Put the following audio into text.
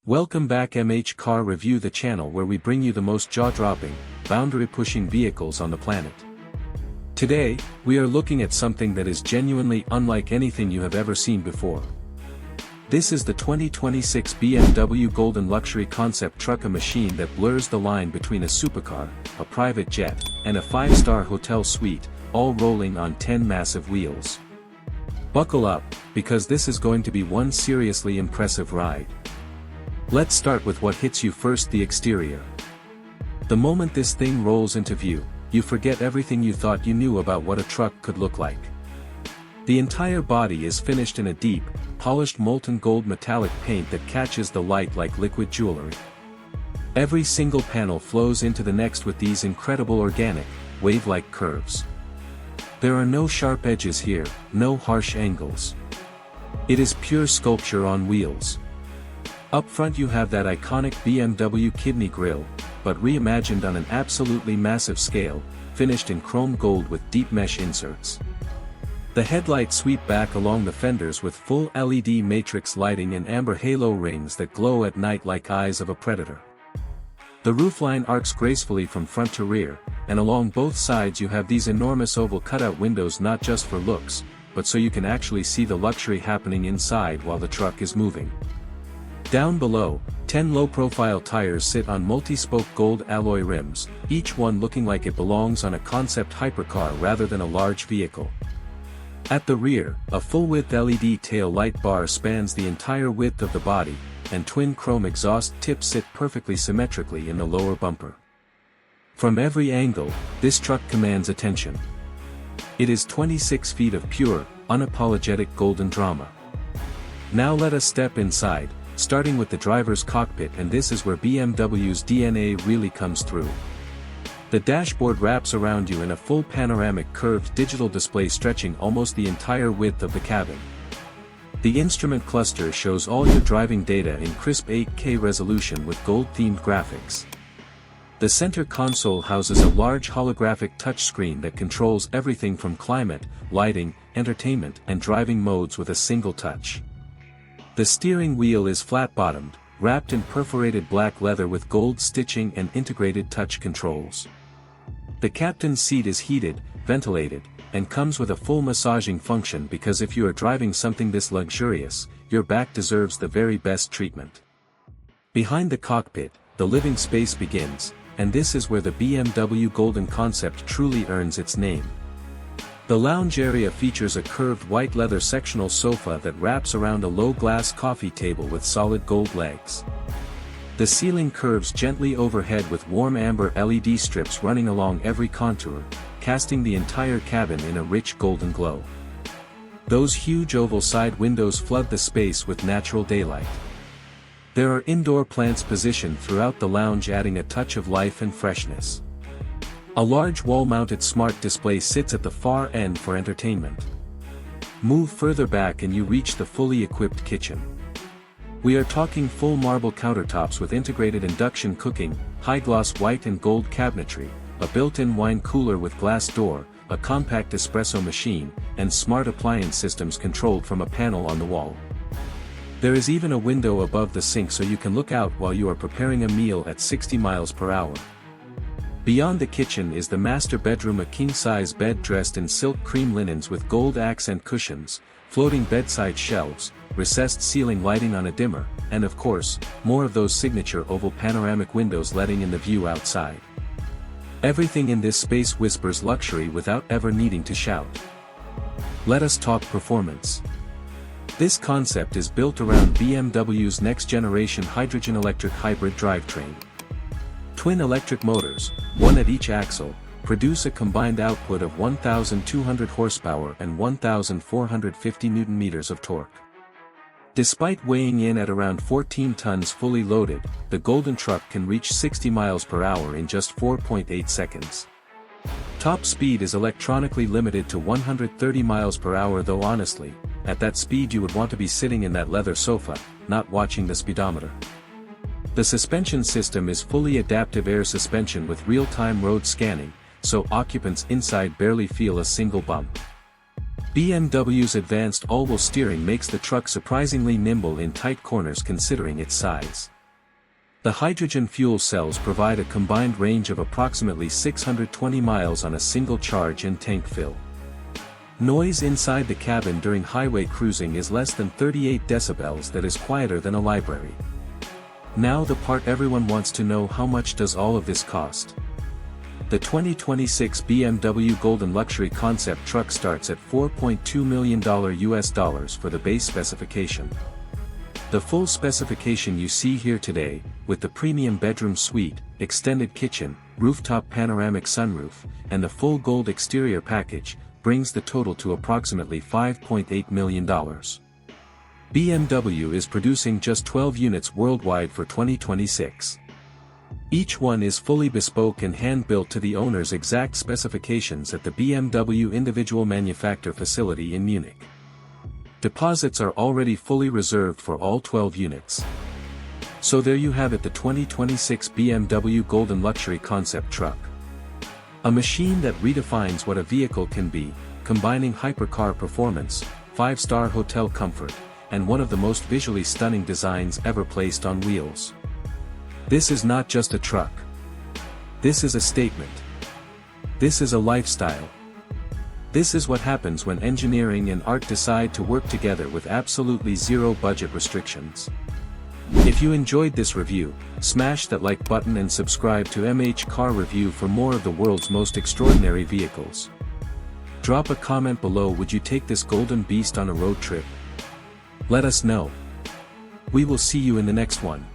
Welcome back MH Car Review, the channel where we bring you the most jaw-dropping, boundary-pushing vehicles on the planet. Today, we are looking at something that is genuinely unlike anything you have ever seen before. This is the 2026 BMW Golden Luxury Concept Truck, a machine that blurs the line between a supercar, a private jet, and a 5-star hotel suite, all rolling on 10 massive wheels. Buckle up, because this is going to be one seriously impressive ride. Let's start with what hits you first: the exterior. The moment this thing rolls into view, you forget everything you thought you knew about what a truck could look like. The entire body is finished in a deep, polished molten gold metallic paint that catches the light like liquid jewelry. Every single panel flows into the next with these incredible organic, wave-like curves. There are no sharp edges here, no harsh angles. It is pure sculpture on wheels. Up front you have that iconic BMW kidney grille, but reimagined on an absolutely massive scale, finished in chrome gold with deep mesh inserts. The headlights sweep back along the fenders with full LED matrix lighting and amber halo rings that glow at night like eyes of a predator. The roofline arcs gracefully from front to rear, and along both sides you have these enormous oval cutout windows, not just for looks, but so you can actually see the luxury happening inside while the truck is moving. Down below, 10 low-profile tires sit on multi-spoke gold alloy rims, each one looking like it belongs on a concept hypercar rather than a large vehicle. At the rear, a full-width LED tail light bar spans the entire width of the body, and twin chrome exhaust tips sit perfectly symmetrically in the lower bumper. From every angle, this truck commands attention. It is 26 feet of pure, unapologetic golden drama. Now let us step inside, starting with the driver's cockpit, and this is where BMW's DNA really comes through. The dashboard wraps around you in a full panoramic curved digital display stretching almost the entire width of the cabin. The instrument cluster shows all your driving data in crisp 8K resolution with gold-themed graphics. The center console houses a large holographic touchscreen that controls everything from climate, lighting, entertainment, and driving modes with a single touch. The steering wheel is flat-bottomed, wrapped in perforated black leather with gold stitching and integrated touch controls. The captain's seat is heated, ventilated, and comes with a full massaging function, because if you are driving something this luxurious, your back deserves the very best treatment. Behind the cockpit, the living space begins, and this is where the BMW Golden Concept truly earns its name. The lounge area features a curved white leather sectional sofa that wraps around a low-glass coffee table with solid gold legs. The ceiling curves gently overhead with warm amber LED strips running along every contour, casting the entire cabin in a rich golden glow. Those huge oval side windows flood the space with natural daylight. There are indoor plants positioned throughout the lounge, adding a touch of life and freshness. A large wall-mounted smart display sits at the far end for entertainment. Move further back and you reach the fully equipped kitchen. We are talking full marble countertops with integrated induction cooking, high-gloss white and gold cabinetry, a built-in wine cooler with glass door, a compact espresso machine, and smart appliance systems controlled from a panel on the wall. There is even a window above the sink so you can look out while you are preparing a meal at 60 miles per hour. Beyond the kitchen is the master bedroom, a king-size bed dressed in silk cream linens with gold accent cushions, floating bedside shelves, recessed ceiling lighting on a dimmer, and of course, more of those signature oval panoramic windows letting in the view outside. Everything in this space whispers luxury without ever needing to shout. Let us talk performance. This concept is built around BMW's next-generation hydrogen-electric hybrid drivetrain. Twin electric motors, one at each axle, produce a combined output of 1,200 horsepower and 1,450 Nm of torque. Despite weighing in at around 14 tons fully loaded, the Golden truck can reach 60 miles per hour in just 4.8 seconds. Top speed is electronically limited to 130 miles per hour, though honestly, at that speed you would want to be sitting in that leather sofa, not watching the speedometer. The suspension system is fully adaptive air suspension with real-time road scanning, so occupants inside barely feel a single bump. BMW's advanced all-wheel steering makes the truck surprisingly nimble in tight corners considering its size. The hydrogen fuel cells provide a combined range of approximately 620 miles on a single charge and tank fill. Noise inside the cabin during highway cruising is less than 38 decibels, that is quieter than a library. Now the part everyone wants to know: how much does all of this cost? The 2026 BMW Golden Luxury concept truck starts at $4.2 million for the base specification. The full specification you see here today, with the premium bedroom suite, extended kitchen, rooftop panoramic sunroof, and the full gold exterior package, brings the total to approximately $5.8 million. BMW is producing just 12 units worldwide for 2026. Each one is fully bespoke and hand-built to the owner's exact specifications at the BMW individual manufacture facility in Munich. Deposits are already fully reserved for all 12 units. So there you have it, the 2026 BMW Golden Luxury concept truck. A machine that redefines what a vehicle can be, combining hypercar performance, 5-star hotel comfort, and one of the most visually stunning designs ever placed on wheels. This is not just a truck. This is a statement. This is a lifestyle. This is what happens when engineering and art decide to work together with absolutely zero budget restrictions. If you enjoyed this review, smash that like button and subscribe to MH Car Review for more of the world's most extraordinary vehicles. Drop a comment below: would you take this golden beast on a road trip? Let us know. We will see you in the next one.